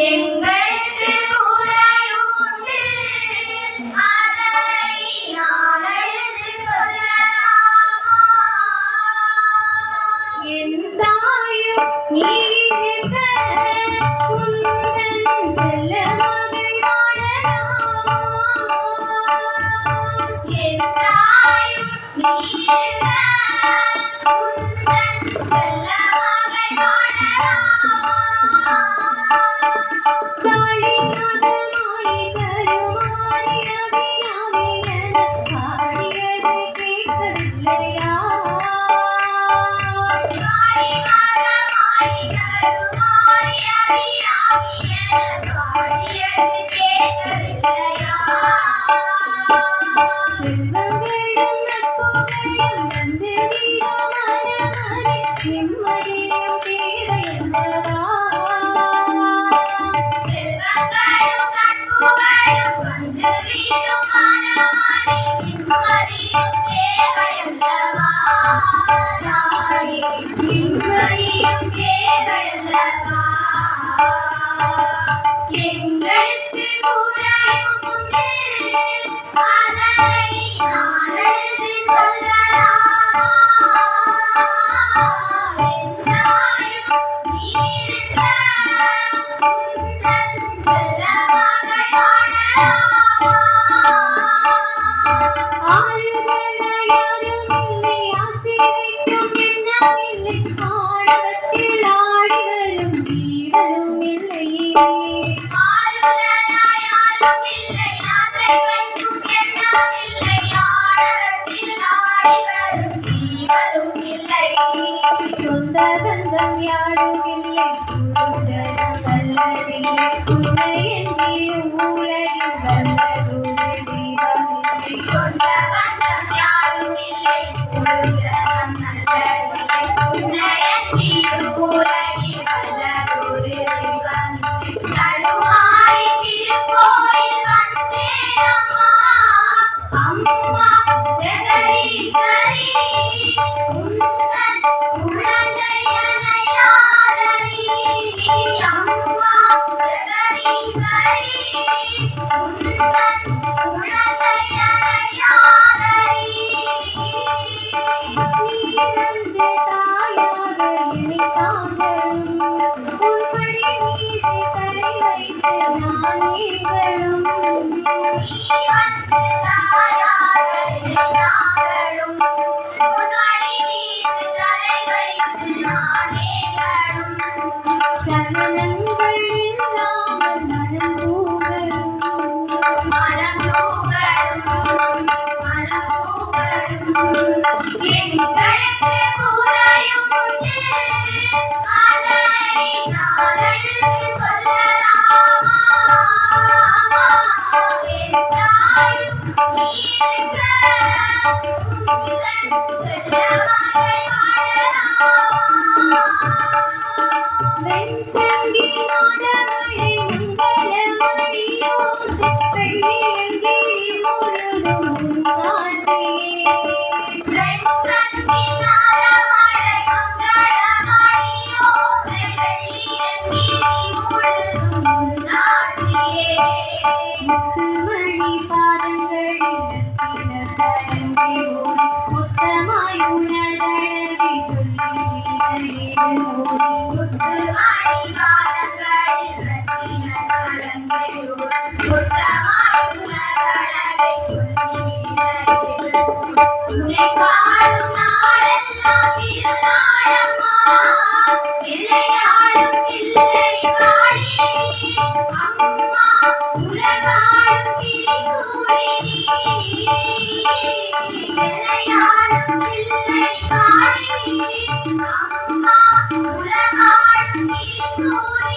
எங்களுக்கு உரையுண்டு அதனை நாளெழுது சொல்லலாமா என் தாயும் நீரிட்ட உந்தன் செல்ல மகள் வாழலாம் என் தாயும் நீரிட்ட உந்தன் செல்ல மகள் வாழலாம் எங்களுக்கு உரையுண்டு அதனை நாளெழுது சொல்லலாமா என் தாயும் நீரிட்ட உந்தன் செல்ல மகள் வாழலாமா ஆறுதலாயாருமில்லை ஆசை வைக்கும் எண்ணமில்லை ஆணவத்தில் ஆடி வரும் ஜீவனும் இல்லை ஆறுதலாயாருமில்லை ஆசை வைக்கும் எண்ணமில்லை ஆணவத்தில் ஆடி வரும் ஜீவனும் இல்லை சொந்த பந்தம் யாரும் இல்லை சுதந்திரம் வல்லதில்லை உன்னை எண்ணியும் உலகில் வல்லதொரு தெய்வமில்லை சொந்த பந்தம் யாரும் இல்லை சுதந்திரம் நல்லதில்லை உன்னை எண்ணியும் உலகில் வல்லதொரு தெய்வமில்லை தடுமாறி திருக்கோயில் வந்தேனம்மா அம்மா ஜெகதீஸ்வரி உந்தன் குழந்தை அனையாதரி அம்மா ஜெகதீஸ்வரி உந்தன் குழந்தை அனையாதரி நீரந்து தாயாக என்னை தாங்களும் உன் படி மீது தலை வைத்து நானேகளும் நீ வந்து தாயாக என்னை தாங்களும் உன் படி மீது தலை வைத்து நானேகளும் சலனங்கள் இல்லாமல் மனம் தூகலும் எங்களுக்கு உரையுண்டு அதனை நாளெழுது சொல்லலாமா என் தாயும் நீரிட்ட உந்தன் செல்ல மகள் வாழலாமா வெண்சங்கி நாதமழை மங்களமணி யோசை வெள்ளியங்கிரி முழுதும் காட்சியே வெண்சங்கி நாதமழை மங்களமணி யோசை வெள்ளியங்கிரி முழுதும் காட்சியே முத்துமணி பாதங்களில் ரத்தின சரங்கை ஓடி முத்தமாய் உணர்வழகை சொல்லி முத்துமணி பாதங்களில் ரத்தின சரங்கை ஓடி முத்தமாய் உணர்வழகை சொல்லி உன்னை பாடும் நாளெல்லாம் திருநாளம்மா என்னை ஆளும் தில்லை காளி அம்மா உலகாளும் திரிசூலினி என்னை ஆளும் தில்லை காளி அம்மா உலகாளும் திரிசூலினி